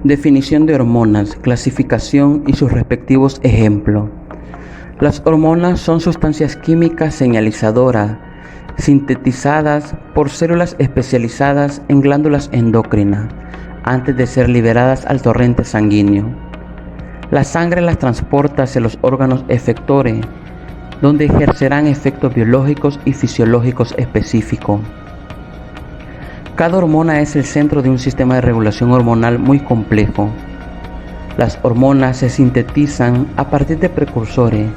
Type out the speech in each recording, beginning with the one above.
Definición de hormonas, clasificación y sus respectivos ejemplos. Las hormonas son sustancias químicas señalizadoras sintetizadas por células especializadas en glándulas endocrinas antes de ser liberadas al torrente sanguíneo. La sangre las transporta hacia los órganos efectores, donde ejercerán efectos biológicos y fisiológicos específicos. Cada hormona es el centro de un sistema de regulación hormonal muy complejo. Las hormonas se sintetizan a partir de precursores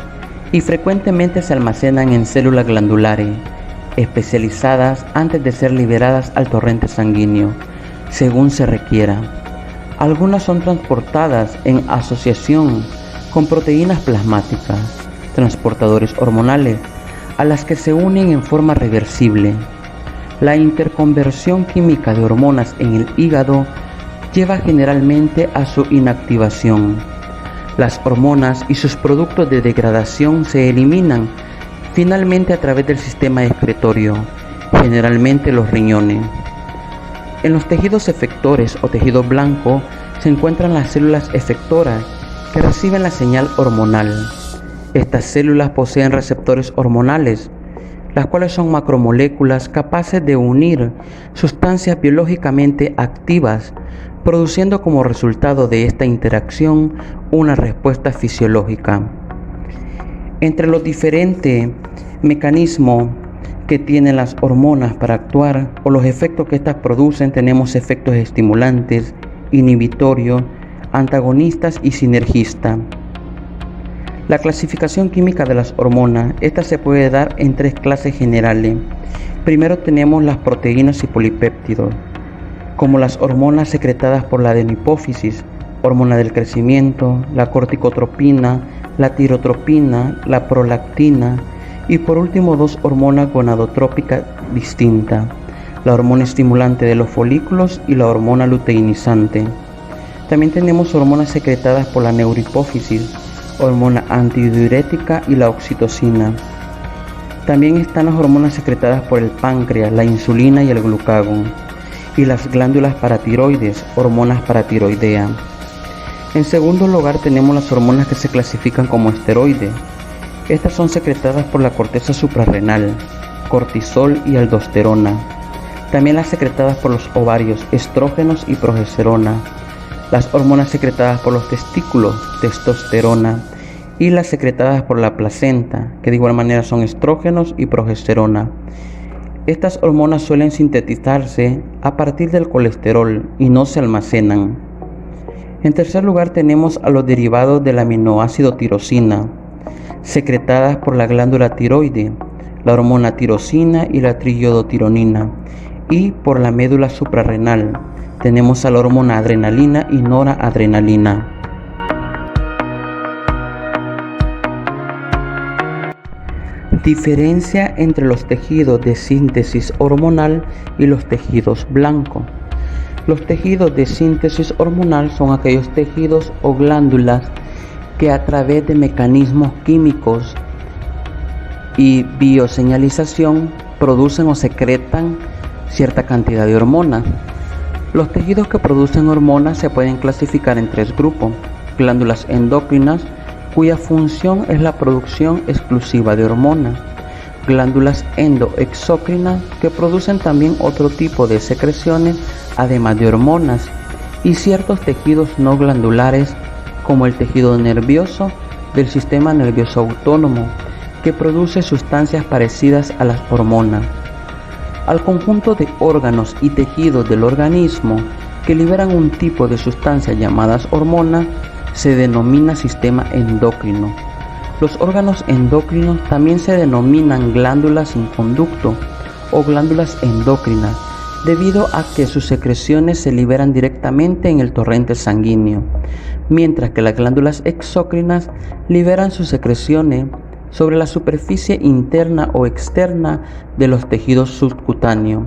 y frecuentemente se almacenan en células glandulares especializadas antes de ser liberadas al torrente sanguíneo, según se requiera. Algunas son transportadas en asociación con proteínas plasmáticas, transportadores hormonales, a las que se unen en forma reversible. La interconversión química de hormonas en el hígado lleva generalmente a su inactivación. Las hormonas y sus productos de degradación se eliminan finalmente a través del sistema excretorio, generalmente los riñones. En los tejidos efectores o tejido blanco se encuentran las células efectoras que reciben la señal hormonal. Estas células poseen receptores hormonales, las cuales son macromoléculas capaces de unir sustancias biológicamente activas, produciendo como resultado de esta interacción una respuesta fisiológica. Entre los diferentes mecanismos que tienen las hormonas para actuar o los efectos que estas producen, tenemos efectos estimulantes, inhibitorios, antagonistas y sinergistas. La clasificación química de las hormonas, esta se puede dar en tres clases generales. Primero tenemos las proteínas y polipéptidos, como las hormonas secretadas por la adenohipófisis, hormona del crecimiento, la corticotropina, la tirotropina, la prolactina y por último dos hormonas gonadotrópicas distintas, la hormona estimulante de los folículos y la hormona luteinizante. También tenemos hormonas secretadas por la neurohipófisis, hormona antidiurética y la oxitocina. También están las hormonas secretadas por el páncreas, la insulina y el glucagón, y las glándulas paratiroides, hormonas paratiroideas. En segundo lugar tenemos las hormonas que se clasifican como esteroides. Estas son secretadas por la corteza suprarrenal, cortisol y aldosterona. También las secretadas por los ovarios, estrógenos y progesterona. Las hormonas secretadas por los testículos, testosterona, y las secretadas por la placenta, que de igual manera son estrógenos y progesterona. Estas hormonas suelen sintetizarse a partir del colesterol y no se almacenan. En tercer lugar tenemos a los derivados del aminoácido tirosina, secretadas por la glándula tiroide, la hormona tirosina y la triiodotironina, y por la médula suprarrenal tenemos a la hormona adrenalina y noradrenalina. Diferencia entre los tejidos de síntesis hormonal y los tejidos blancos. Los tejidos de síntesis hormonal son aquellos tejidos o glándulas que a través de mecanismos químicos y bioseñalización producen o secretan cierta cantidad de hormonas. Los tejidos que producen hormonas se pueden clasificar en tres grupos: glándulas endócrinas, cuya función es la producción exclusiva de hormonas; glándulas endoexócrinas, que producen también otro tipo de secreciones además de hormonas; y ciertos tejidos no glandulares, como el tejido nervioso del sistema nervioso autónomo, que produce sustancias parecidas a las hormonas. Al conjunto de órganos y tejidos del organismo que liberan un tipo de sustancias llamadas hormonas se denomina sistema endocrino. Los órganos endocrinos también se denominan glándulas sin conducto o glándulas endocrinas, debido a que sus secreciones se liberan directamente en el torrente sanguíneo, mientras que las glándulas exócrinas liberan sus secreciones sobre la superficie interna o externa de los tejidos subcutáneos,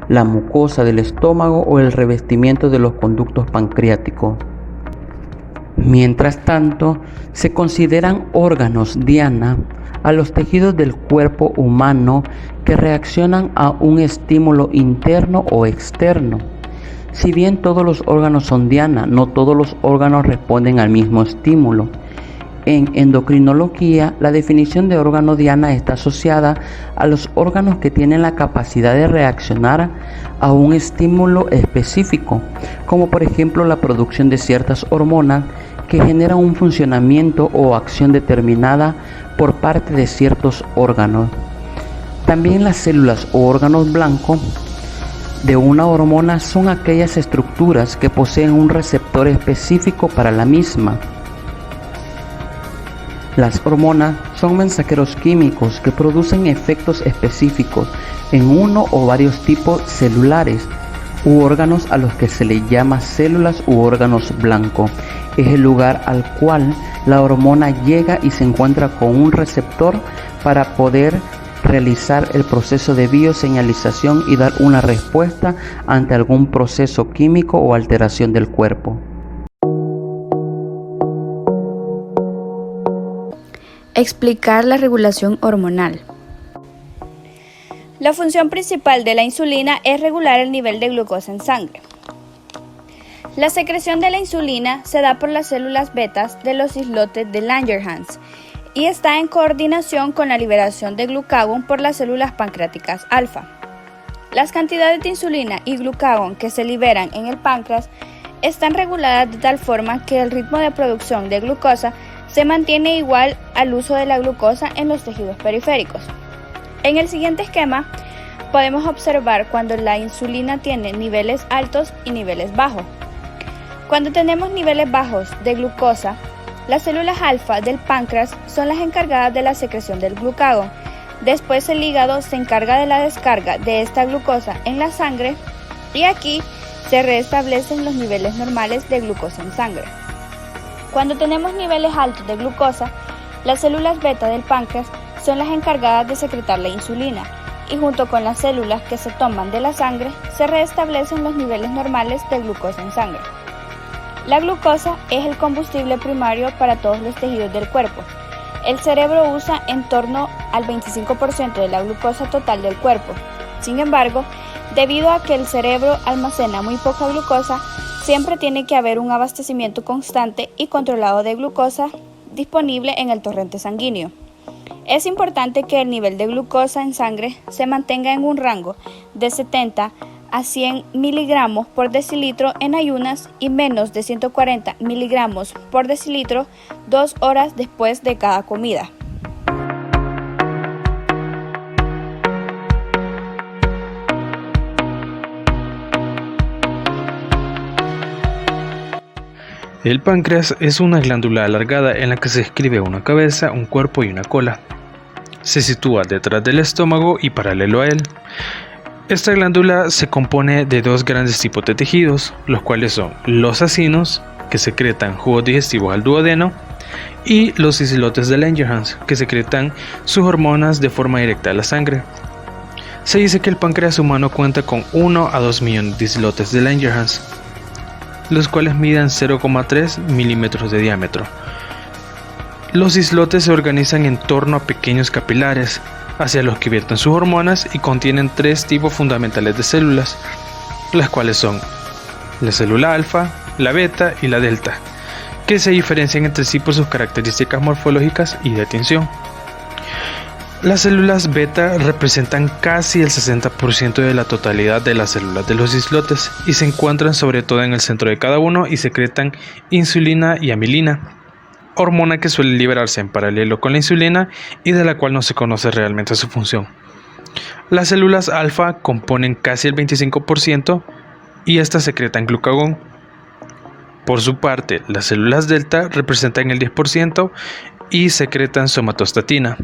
la mucosa del estómago o el revestimiento de los conductos pancreáticos. Mientras tanto, se consideran órganos diana a los tejidos del cuerpo humano que reaccionan a un estímulo interno o externo. Si bien todos los órganos son diana, no todos los órganos responden al mismo estímulo. En endocrinología, la definición de órgano diana está asociada a los órganos que tienen la capacidad de reaccionar a un estímulo específico, como por ejemplo la producción de ciertas hormonas que generan un funcionamiento o acción determinada por parte de ciertos órganos. También las células o órganos blancos de una hormona son aquellas estructuras que poseen un receptor específico para la misma. Las hormonas son mensajeros químicos que producen efectos específicos en uno o varios tipos celulares u órganos a los que se les llama células u órganos blancos. Es el lugar al cual la hormona llega y se encuentra con un receptor para poder realizar el proceso de bioseñalización y dar una respuesta ante algún proceso químico o alteración del cuerpo. Explicar la regulación hormonal. La función principal de la insulina es regular el nivel de glucosa en sangre. La secreción de la insulina se da por las células betas de los islotes de Langerhans y está en coordinación con la liberación de glucagón por las células pancreáticas alfa. Las cantidades de insulina y glucagón que se liberan en el páncreas están reguladas de tal forma que el ritmo de producción de glucosa se mantiene igual al uso de la glucosa en los tejidos periféricos. En el siguiente esquema podemos observar cuando la insulina tiene niveles altos y niveles bajos. Cuando tenemos niveles bajos de glucosa, las células alfa del páncreas son las encargadas de la secreción del glucagón. Después el hígado se encarga de la descarga de esta glucosa en la sangre y aquí se restablecen los niveles normales de glucosa en sangre. Cuando tenemos niveles altos de glucosa, las células beta del páncreas son las encargadas de secretar la insulina y junto con las células que se toman de la sangre se restablecen los niveles normales de glucosa en sangre. La glucosa es el combustible primario para todos los tejidos del cuerpo. El cerebro usa en torno al 25% de la glucosa total del cuerpo. Sin embargo, debido a que el cerebro almacena muy poca glucosa, siempre tiene que haber un abastecimiento constante y controlado de glucosa disponible en el torrente sanguíneo. Es importante que el nivel de glucosa en sangre se mantenga en un rango de 70 a 100 miligramos por decilitro en ayunas y menos de 140 miligramos por decilitro 2 horas después de cada comida. El páncreas es una glándula alargada en la que se describe una cabeza, un cuerpo y una cola. Se sitúa detrás del estómago y paralelo a él. Esta glándula se compone de dos grandes tipos de tejidos, los cuales son los acinos, que secretan jugos digestivos al duodeno, y los islotes de Langerhans, que secretan sus hormonas de forma directa a la sangre. Se dice que el páncreas humano cuenta con 1 a 2 millones de islotes de Langerhans, los cuales miden 0,3 milímetros de diámetro. Los islotes se organizan en torno a pequeños capilares, hacia los que vierten sus hormonas y contienen 3 tipos fundamentales de células, las cuales son la célula alfa, la beta y la delta, que se diferencian entre sí por sus características morfológicas y de tinción. Las células beta representan casi el 60% de la totalidad de las células de los islotes y se encuentran sobre todo en el centro de cada uno y secretan insulina y amilina, hormona que suele liberarse en paralelo con la insulina y de la cual no se conoce realmente su función. Las células alfa componen casi el 25% y estas secretan glucagón. Por su parte, las células delta representan el 10% y secretan somatostatina.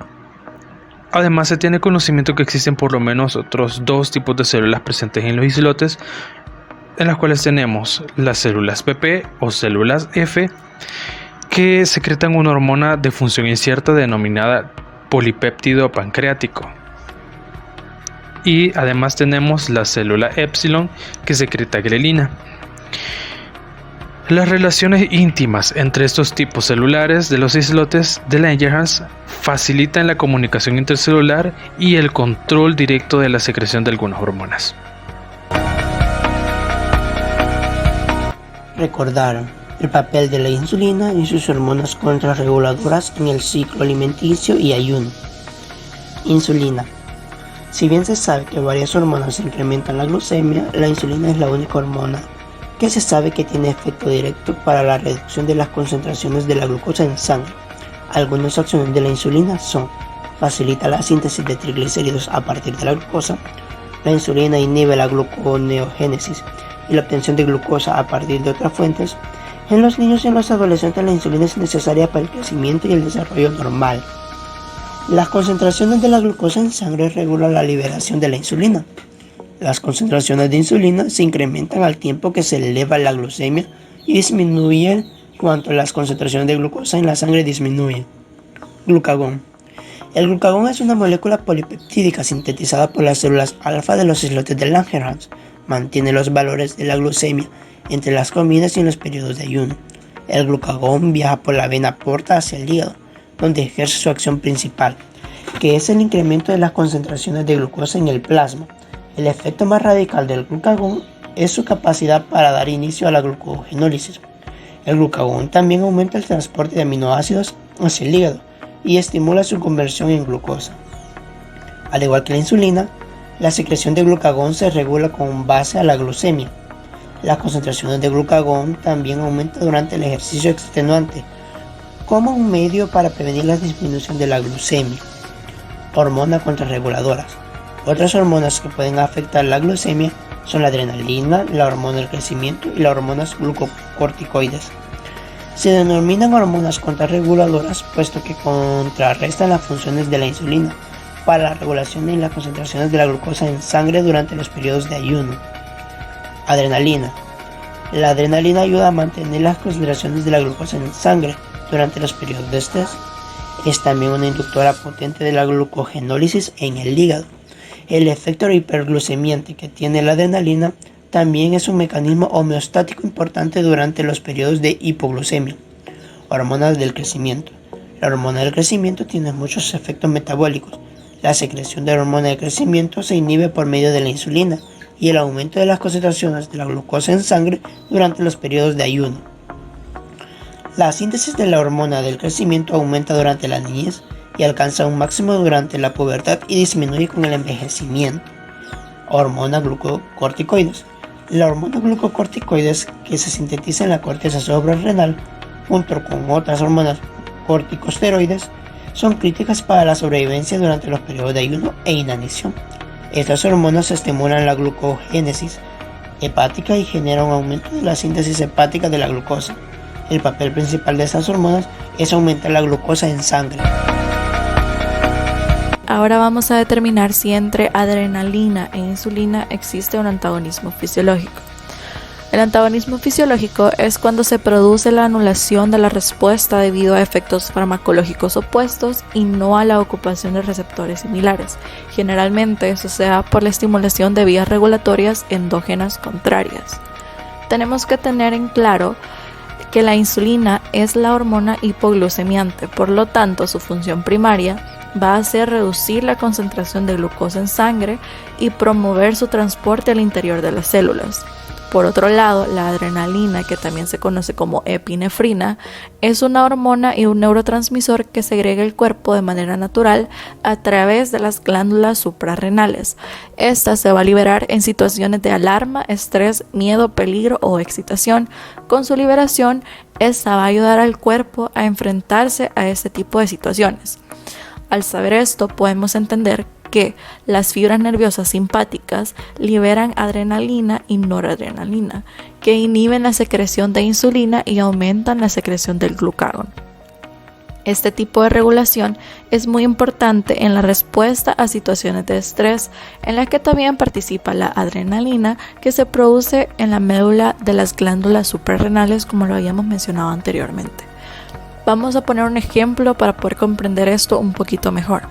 Además, se tiene conocimiento que existen por lo menos otros 2 tipos de células presentes en los islotes, en las cuales tenemos las células PP o células F, que secretan una hormona de función incierta denominada polipéptido pancreático. Y además tenemos la célula epsilon, que secreta grelina. Las relaciones íntimas entre estos tipos celulares de los islotes de Langerhans facilitan la comunicación intercelular y el control directo de la secreción de algunas hormonas. recordar el papel de la insulina y sus hormonas contrarreguladoras en el ciclo alimenticio y ayuno. Insulina. Si bien se sabe que varias hormonas incrementan la glucemia, la insulina es la única hormona que se sabe que tiene efecto directo para la reducción de las concentraciones de la glucosa en sangre. Algunas acciones de la insulina son: facilita la síntesis de triglicéridos a partir de la glucosa. La insulina inhibe la gluconeogénesis y la obtención de glucosa a partir de otras fuentes. En los niños y en los adolescentes la insulina es necesaria para el crecimiento y el desarrollo normal. Las concentraciones de la glucosa en sangre regulan la liberación de la insulina. Las concentraciones de insulina se incrementan al tiempo que se eleva la glucemia y disminuyen cuanto las concentraciones de glucosa en la sangre disminuyen. Glucagón. El glucagón es una molécula polipeptídica sintetizada por las células alfa de los islotes de Langerhans. Mantiene los valores de la glucemia entre las comidas y en los periodos de ayuno. El glucagón viaja por la vena porta hacia el hígado, donde ejerce su acción principal, que es el incremento de las concentraciones de glucosa en el plasma. El efecto más radical del glucagón es su capacidad para dar inicio a la glucogenólisis. El glucagón también aumenta el transporte de aminoácidos hacia el hígado y estimula su conversión en glucosa. Al igual que la insulina, la secreción de glucagón se regula con base a la glucemia. Las concentraciones de glucagón también aumentan durante el ejercicio extenuante, como un medio para prevenir la disminución de la glucemia. Hormonas contrarreguladoras. Otras hormonas que pueden afectar la glucemia son la adrenalina, la hormona del crecimiento y las hormonas glucocorticoides. Se denominan hormonas contrarreguladoras puesto que contrarrestan las funciones de la insulina para la regulación y las concentraciones de la glucosa en sangre durante los periodos de ayuno. Adrenalina. La adrenalina ayuda a mantener las concentraciones de la glucosa en sangre durante los periodos de estrés. Es también una inductora potente de la glucogenólisis en el hígado. El efecto hiperglucemiante que tiene la adrenalina también es un mecanismo homeostático importante durante los periodos de hipoglucemia. Hormonas del crecimiento. La hormona del crecimiento tiene muchos efectos metabólicos. La secreción de la hormona de crecimiento se inhibe por medio de la insulina y el aumento de las concentraciones de la glucosa en sangre durante los periodos de ayuno. La síntesis de la hormona del crecimiento aumenta durante la niñez y alcanza un máximo durante la pubertad y disminuye con el envejecimiento. Hormona glucocorticoides. La hormona glucocorticoides, que se sintetiza en la corteza suprarrenal junto con otras hormonas corticosteroides, son críticas para la sobrevivencia durante los periodos de ayuno e inanición. Estas hormonas estimulan la glucogénesis hepática y generan un aumento de la síntesis hepática de la glucosa. El papel principal de estas hormonas es aumentar la glucosa en sangre. Ahora vamos a determinar si entre adrenalina e insulina existe un antagonismo fisiológico. El antagonismo fisiológico es cuando se produce la anulación de la respuesta debido a efectos farmacológicos opuestos y no a la ocupación de receptores similares. Generalmente eso se da por la estimulación de vías regulatorias endógenas contrarias. Tenemos que tener en claro que la insulina es la hormona hipoglucemiante, por lo tanto su función primaria va a ser reducir la concentración de glucosa en sangre y promover su transporte al interior de las células. Por otro lado, la adrenalina, que también se conoce como epinefrina, es una hormona y un neurotransmisor que segrega el cuerpo de manera natural a través de las glándulas suprarrenales. Esta se va a liberar en situaciones de alarma, estrés, miedo, peligro o excitación. Con su liberación, esta va a ayudar al cuerpo a enfrentarse a este tipo de situaciones. Al saber esto, podemos entender que las fibras nerviosas simpáticas liberan adrenalina y noradrenalina, que inhiben la secreción de insulina y aumentan la secreción del glucagón. Este tipo de regulación es muy importante en la respuesta a situaciones de estrés, en las que también participa la adrenalina, que se produce en la médula de las glándulas suprarrenales, como lo habíamos mencionado anteriormente. Vamos a poner un ejemplo para poder comprender esto un poquito mejor.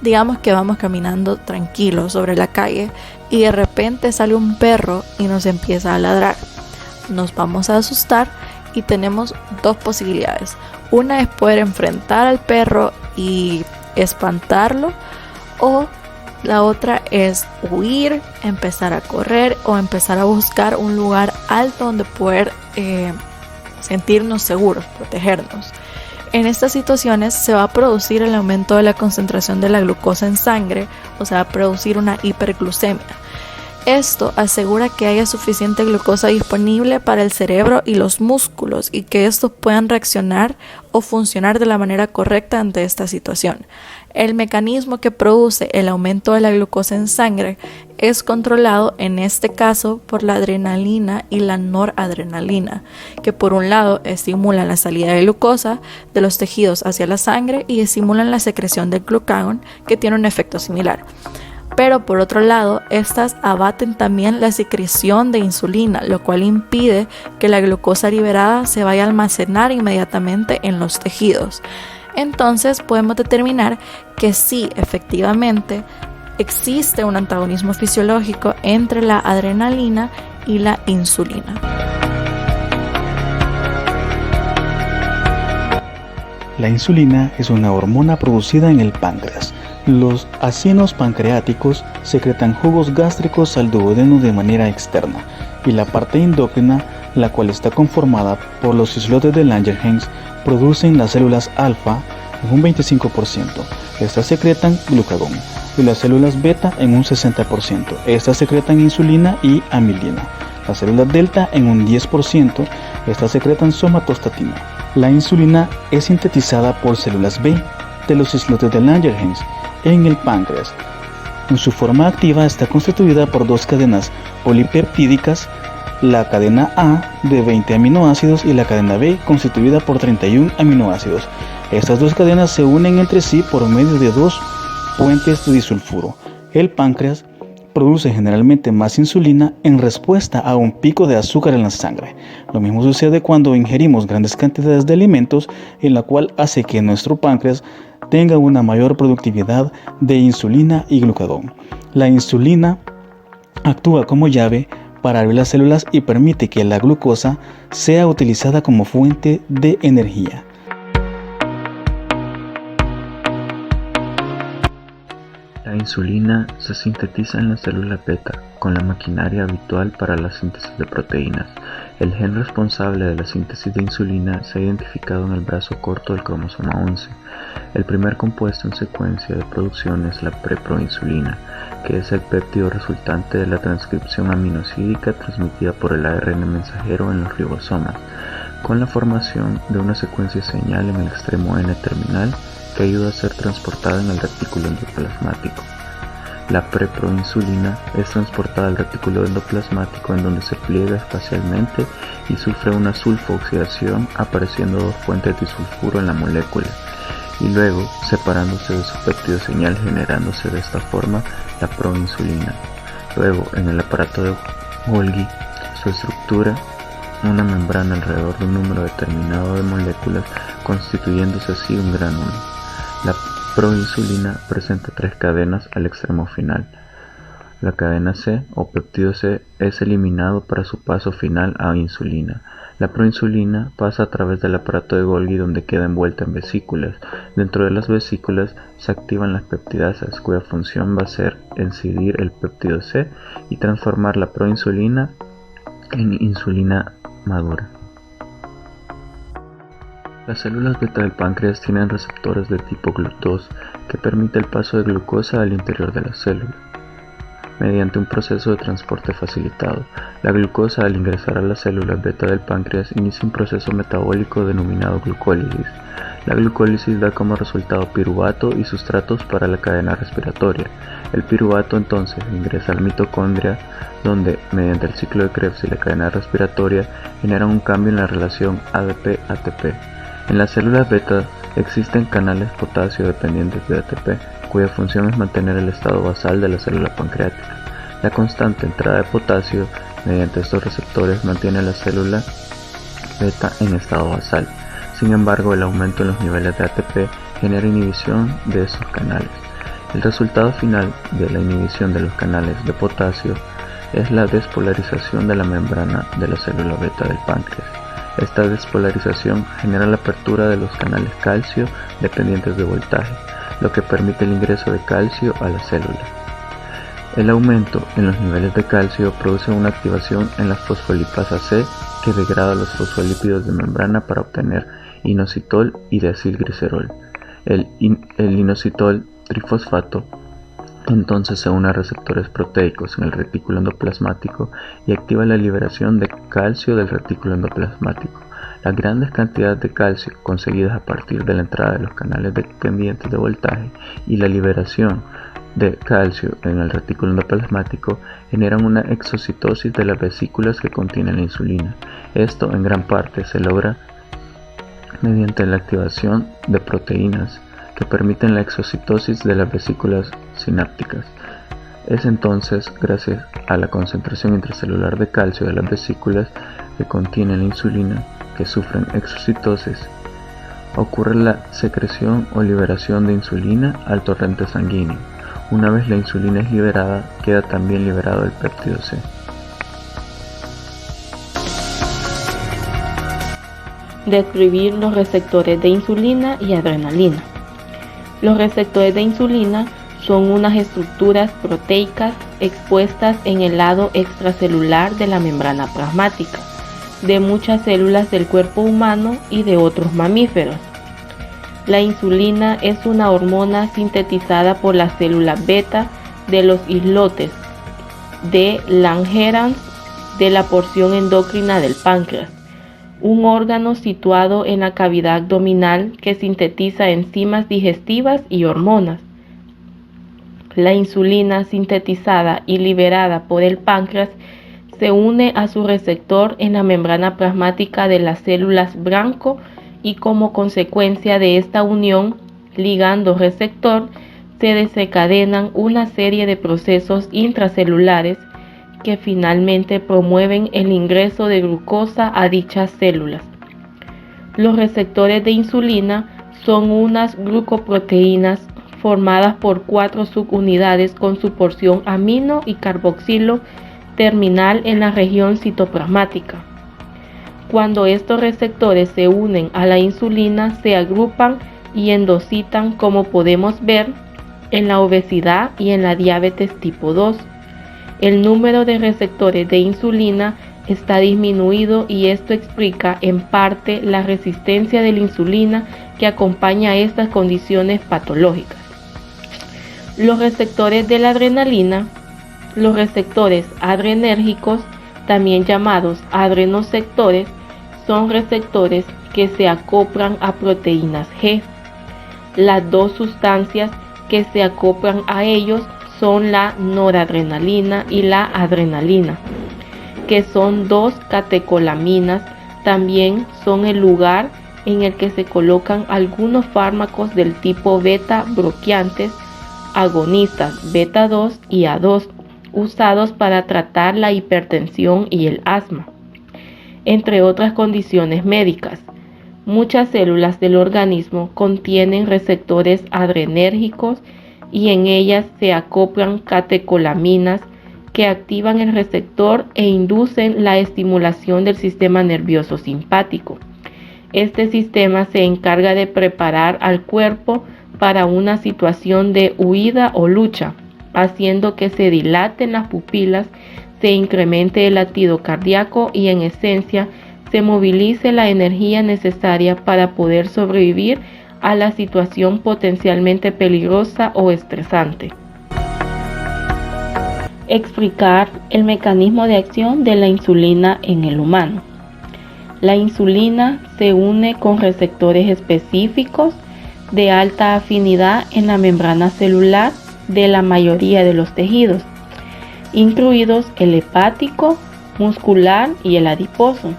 Digamos que vamos caminando tranquilos sobre la calle y de repente sale un perro y nos empieza a ladrar. Nos vamos a asustar y tenemos dos posibilidades. Una es poder enfrentar al perro y espantarlo, o la otra es huir, empezar a correr o empezar a buscar un lugar alto donde poder sentirnos seguros, protegernos. En estas situaciones se va a producir el aumento de la concentración de la glucosa en sangre, o sea, va a producir una hiperglucemia. Esto asegura que haya suficiente glucosa disponible para el cerebro y los músculos y que estos puedan reaccionar o funcionar de la manera correcta ante esta situación. El mecanismo que produce el aumento de la glucosa en sangre es controlado en este caso por la adrenalina y la noradrenalina, que por un lado estimulan la salida de glucosa de los tejidos hacia la sangre y estimulan la secreción del glucagón, que tiene un efecto similar. Pero por otro lado, estas abaten también la secreción de insulina, lo cual impide que la glucosa liberada se vaya a almacenar inmediatamente en los tejidos. Entonces podemos determinar que sí, efectivamente, existe un antagonismo fisiológico entre la adrenalina y la insulina. La insulina es una hormona producida en el páncreas. Los acinos pancreáticos secretan jugos gástricos al duodeno de manera externa, y la parte endocrina, la cual está conformada por los islotes de Langerhans, producen las células alfa en un 25%. Estas secretan glucagón, y las células beta en un 60%. Estas secretan insulina y amilina. Las células delta en un 10%. Estas secretan somatostatina. La insulina es sintetizada por células B de los islotes de Langerhans en el páncreas. En su forma activa está constituida por dos cadenas polipeptídicas, la cadena A de 20 aminoácidos y la cadena B constituida por 31 aminoácidos. Estas dos cadenas se unen entre sí por medio de dos puentes de disulfuro. El páncreas produce generalmente más insulina en respuesta a un pico de azúcar en la sangre. Lo mismo sucede cuando ingerimos grandes cantidades de alimentos, en la cual hace que nuestro páncreas tenga una mayor productividad de insulina y glucagón. La insulina actúa como llave para abrir las células y permite que la glucosa sea utilizada como fuente de energía. La insulina se sintetiza en la célula beta con la maquinaria habitual para la síntesis de proteínas. El gen responsable de la síntesis de insulina se ha identificado en el brazo corto del cromosoma 11. El primer compuesto en secuencia de producción es la preproinsulina, que es el péptido resultante de la transcripción aminoácidica transmitida por el ARN mensajero en los ribosomas, con la formación de una secuencia señal en el extremo N terminal que ayuda a ser transportada en el retículo endoplasmático. La preproinsulina es transportada al retículo endoplasmático, en donde se pliega espacialmente y sufre una sulfooxidación, apareciendo dos fuentes de sulfuro en la molécula, y luego separándose de su péptido señal, generándose de esta forma la proinsulina. Luego, en el aparato de Golgi, su estructura una membrana alrededor de un número determinado de moléculas, constituyéndose así un gránulo. La proinsulina presenta tres cadenas al extremo final. La cadena C o péptido C es eliminado para su paso final a insulina. La proinsulina pasa a través del aparato de Golgi, donde queda envuelta en vesículas. Dentro de las vesículas se activan las peptidasas, cuya función va a ser incidir el péptido C y transformar la proinsulina en insulina madura. Las células beta del páncreas tienen receptores de tipo GLUT2 que permite el paso de glucosa al interior de la célula mediante un proceso de transporte facilitado. La glucosa, al ingresar a las células beta del páncreas, inicia un proceso metabólico denominado glucólisis. La glucólisis da como resultado piruvato y sustratos para la cadena respiratoria. El piruvato entonces ingresa al mitocondria, donde, mediante el ciclo de Krebs y la cadena respiratoria, generan un cambio en la relación ADP-ATP. En las células beta existen canales potasio dependientes de ATP, cuya función es mantener el estado basal de la célula pancreática. La constante entrada de potasio mediante estos receptores mantiene a la célula beta en estado basal. Sin embargo, el aumento en los niveles de ATP genera inhibición de estos canales. El resultado final de la inhibición de los canales de potasio es la despolarización de la membrana de la célula beta del páncreas. Esta despolarización genera la apertura de los canales calcio dependientes de voltaje, lo que permite el ingreso de calcio a la célula. El aumento en los niveles de calcio produce una activación en la fosfolipasa C que degrada los fosfolípidos de membrana para obtener inositol y deacilglicerol. El inositol trifosfato entonces se une a receptores proteicos en el retículo endoplasmático y activa la liberación de calcio del retículo endoplasmático. Las grandes cantidades de calcio conseguidas a partir de la entrada de los canales dependientes de voltaje y la liberación de calcio en el retículo endoplasmático generan una exocitosis de las vesículas que contienen la insulina. Esto en gran parte se logra mediante la activación de proteínas que permiten la exocitosis de las vesículas sinápticas. Es entonces gracias a la concentración intracelular de calcio de las vesículas que contienen la insulina que sufren exocitosis, ocurre la secreción o liberación de insulina al torrente sanguíneo. Una vez la insulina es liberada, queda también liberado el péptido C. Describir los receptores de insulina y adrenalina. Los receptores de insulina son unas estructuras proteicas expuestas en el lado extracelular de la membrana plasmática de muchas células del cuerpo humano y de otros mamíferos. La insulina es una hormona sintetizada por las células beta de los islotes de Langerhans de la porción endocrina del páncreas, un órgano situado en la cavidad abdominal que sintetiza enzimas digestivas y hormonas. La insulina sintetizada y liberada por el páncreas se une a su receptor en la membrana plasmática de las células blanco y como consecuencia de esta unión ligando-receptor se desencadenan una serie de procesos intracelulares que finalmente promueven el ingreso de glucosa a dichas células. Los receptores de insulina son unas glucoproteínas formadas por 4 subunidades con su porción amino y carboxilo terminal en la región citoplasmática. Cuando estos receptores se unen a la insulina, se agrupan y endocitan, como podemos ver en la obesidad y en la diabetes tipo 2. El número de receptores de insulina está disminuido y esto explica en parte la resistencia de la insulina que acompaña a estas condiciones patológicas. Los receptores de la adrenalina, los receptores adrenérgicos, también llamados adrenoceptores, son receptores que se acoplan a proteínas G. Las dos sustancias que se acoplan a ellos son la noradrenalina y la adrenalina, que son 2 catecolaminas. También son el lugar en el que se colocan algunos fármacos del tipo beta bloqueantes, agonistas beta 2 y A2, usados para tratar la hipertensión y el asma, entre otras condiciones médicas. Muchas células del organismo contienen receptores adrenérgicos y en ellas se acoplan catecolaminas que activan el receptor e inducen la estimulación del sistema nervioso simpático. Este sistema se encarga de preparar al cuerpo para una situación de huida o lucha, haciendo que se dilaten las pupilas, se incremente el latido cardíaco y en esencia se movilice la energía necesaria para poder sobrevivir a la situación potencialmente peligrosa o estresante. Explicar el mecanismo de acción de la insulina en el humano. La insulina se une con receptores específicos de alta afinidad en la membrana celular de la mayoría de los tejidos, incluidos el hepático, muscular y el adiposo.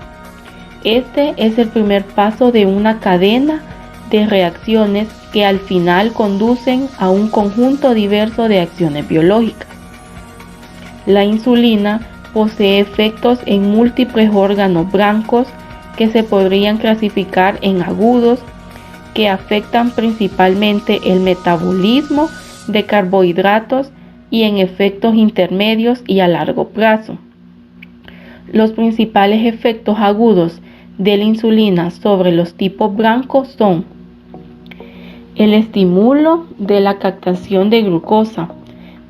Este es el primer paso de una cadena de reacciones que al final conducen a un conjunto diverso de acciones biológicas. La insulina posee efectos en múltiples órganos blancos que se podrían clasificar en agudos, que afectan principalmente el metabolismo de carbohidratos, y en efectos intermedios y a largo plazo. Los principales efectos agudos de la insulina sobre los tipos blancos son el estímulo de la captación de glucosa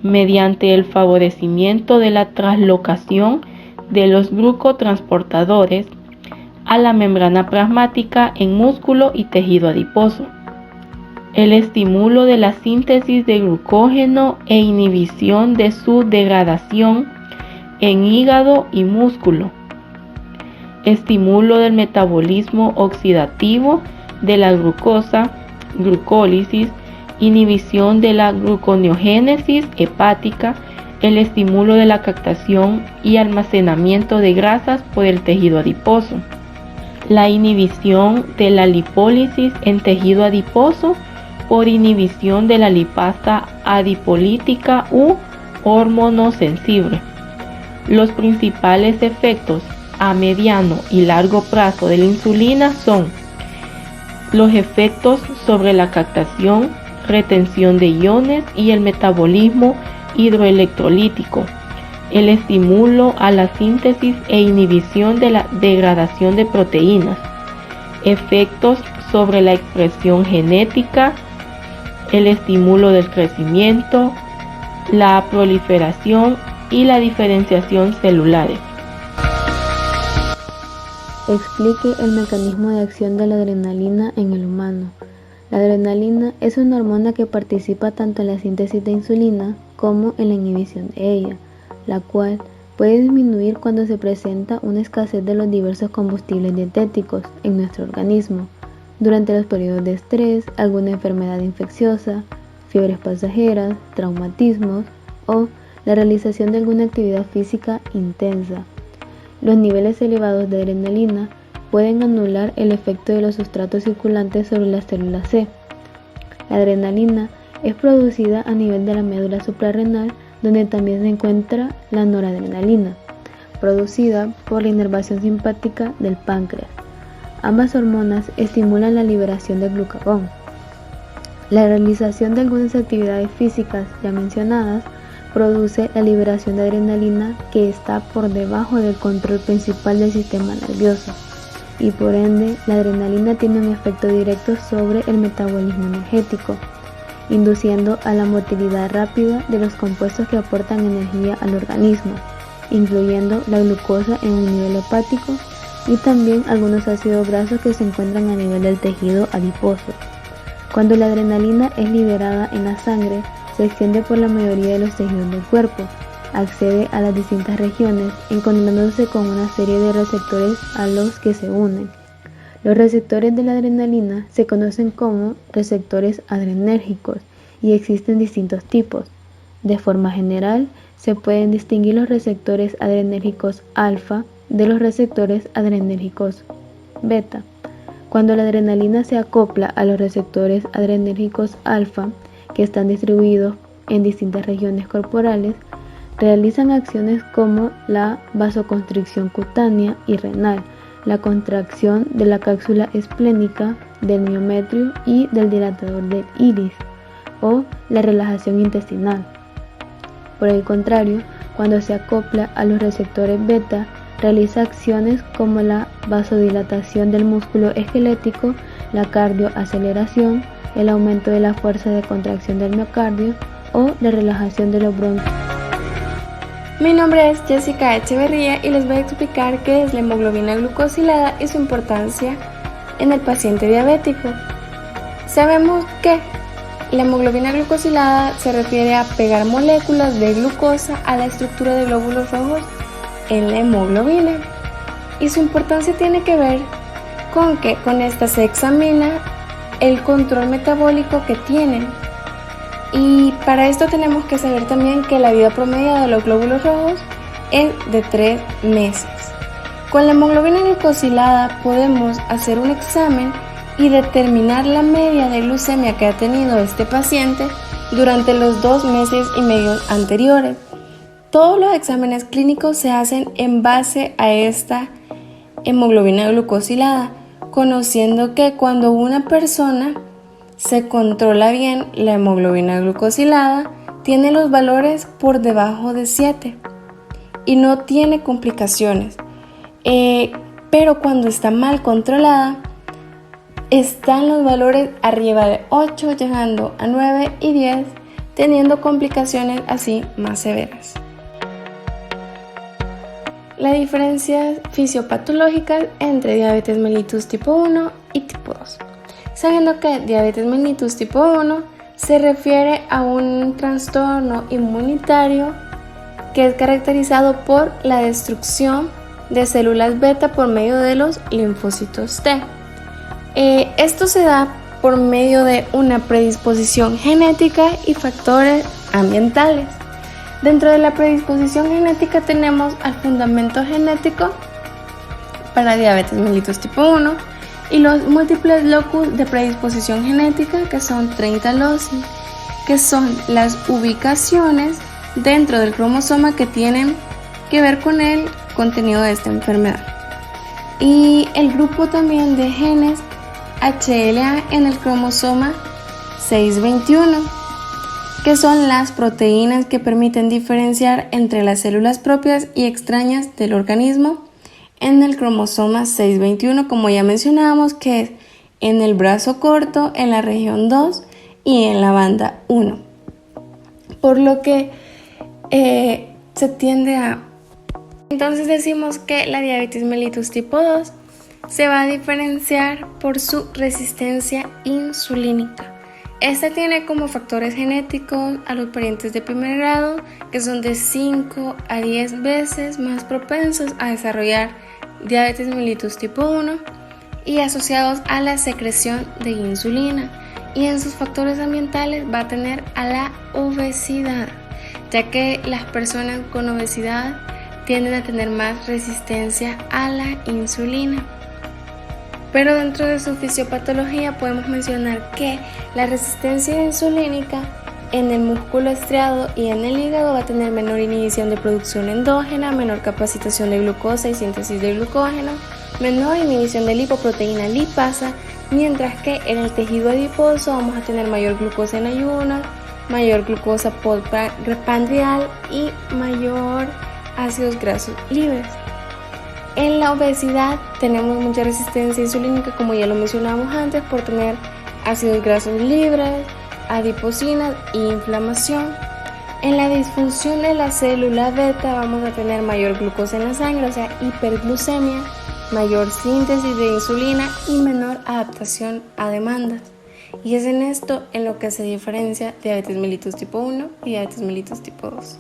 mediante el favorecimiento de la translocación de los glucotransportadores a la membrana plasmática en músculo y tejido adiposo, el estímulo de la síntesis de glucógeno e inhibición de su degradación en hígado y músculo, estímulo del metabolismo oxidativo de la glucosa, glucólisis, inhibición de la gluconeogénesis hepática, el estímulo de la captación y almacenamiento de grasas por el tejido adiposo, la inhibición de la lipólisis en tejido adiposo por inhibición de la lipasa adipolítica u hormonosensible. Los principales efectos a mediano y largo plazo de la insulina son los efectos sobre la captación, retención de iones y el metabolismo hidroelectrolítico, el estímulo a la síntesis e inhibición de la degradación de proteínas, efectos sobre la expresión genética, el estímulo del crecimiento, la proliferación y la diferenciación celulares. Explique el mecanismo de acción de la adrenalina en el humano. La adrenalina es una hormona que participa tanto en la síntesis de insulina como en la inhibición de ella, la cual puede disminuir cuando se presenta una escasez de los diversos combustibles dietéticos en nuestro organismo, durante los periodos de estrés, alguna enfermedad infecciosa, fiebres pasajeras, traumatismos o la realización de alguna actividad física intensa. Los niveles elevados de adrenalina pueden anular el efecto de los sustratos circulantes sobre las células C. La adrenalina es producida a nivel de la médula suprarrenal, donde también se encuentra la noradrenalina, producida por la inervación simpática del páncreas. Ambas hormonas estimulan la liberación de glucagón. La realización de algunas actividades físicas ya mencionadas produce la liberación de adrenalina, que está por debajo del control principal del sistema nervioso, y por ende la adrenalina tiene un efecto directo sobre el metabolismo energético, induciendo a la motilidad rápida de los compuestos que aportan energía al organismo, incluyendo la glucosa en un nivel hepático y también algunos ácidos grasos que se encuentran a nivel del tejido adiposo. Cuando la adrenalina es liberada en la sangre, se extiende por la mayoría de los tejidos del cuerpo, accede a las distintas regiones, encontrándose con una serie de receptores a los que se unen. Los receptores de la adrenalina se conocen como receptores adrenérgicos y existen distintos tipos. De forma general, se pueden distinguir los receptores adrenérgicos alfa de los receptores adrenérgicos beta. Cuando la adrenalina se acopla a los receptores adrenérgicos alfa, que están distribuidos en distintas regiones corporales, realizan acciones como la vasoconstricción cutánea y renal, la contracción de la cápsula esplénica, del miometrio y del dilatador del iris, o la relajación intestinal. Por el contrario, cuando se acopla a los receptores beta, realiza acciones como la vasodilatación del músculo esquelético, la cardioaceleración, el aumento de la fuerza de contracción del miocardio o la relajación de los bronquios. Mi nombre es Jessica Echeverría y les voy a explicar qué es la hemoglobina glucosilada y su importancia en el paciente diabético. Sabemos que la hemoglobina glucosilada se refiere a pegar moléculas de glucosa a la estructura de glóbulos rojos en la hemoglobina, y su importancia tiene que ver con que con esta se examina el control metabólico que tienen. Y para esto tenemos que saber también que la vida promedio de los glóbulos rojos es de 3 meses. Con la hemoglobina glucosilada podemos hacer un examen y determinar la media de glucemia que ha tenido este paciente durante los 2 meses y medio anteriores. Todos los exámenes clínicos se hacen en base a esta hemoglobina glucosilada, conociendo que cuando una persona se controla bien la hemoglobina glucosilada, tiene los valores por debajo de 7 y no tiene complicaciones. Pero cuando está mal controlada, están los valores arriba de 8, llegando a 9 y 10, teniendo complicaciones así más severas. La diferencia fisiopatológica entre diabetes mellitus tipo 1 y tipo 2. Sabiendo que diabetes mellitus tipo 1 se refiere a un trastorno inmunitario que es caracterizado por la destrucción de células beta por medio de los linfocitos T. Esto se da por medio de una predisposición genética y factores ambientales. Dentro de la predisposición genética tenemos al fundamento genético para diabetes mellitus tipo 1 y los múltiples locus de predisposición genética, que son 30 loci, que son las ubicaciones dentro del cromosoma que tienen que ver con el contenido de esta enfermedad. Y el grupo también de genes HLA en el cromosoma 621, que son las proteínas que permiten diferenciar entre las células propias y extrañas del organismo en el cromosoma 621, como ya mencionábamos, que es en el brazo corto, en la región 2 y en la banda 1. Por lo que se tiende a... Entonces decimos que la diabetes mellitus tipo 2 se va a diferenciar por su resistencia insulínica. Esta tiene como factores genéticos a los parientes de primer grado, que son de 5 a 10 veces más propensos a desarrollar diabetes mellitus tipo 1 y asociados a la secreción de insulina. Y en sus factores ambientales va a tener a la obesidad, ya que las personas con obesidad tienden a tener más resistencia a la insulina. Pero dentro de su fisiopatología podemos mencionar que la resistencia insulínica en el músculo estriado y en el hígado va a tener menor inhibición de producción endógena, menor capacitación de glucosa y síntesis de glucógeno, menor inhibición de lipoproteína lipasa, mientras que en el tejido adiposo vamos a tener mayor glucosa en ayunas, mayor glucosa postprandial y mayor ácidos grasos libres. En la obesidad tenemos mucha resistencia insulínica, como ya lo mencionábamos antes, por tener ácidos grasos libres, adiposinas e inflamación. En la disfunción de la célula beta vamos a tener mayor glucosa en la sangre, o sea, hiperglucemia, mayor síntesis de insulina y menor adaptación a demandas. Y es en esto en lo que se diferencia diabetes mellitus tipo 1 y diabetes mellitus tipo 2.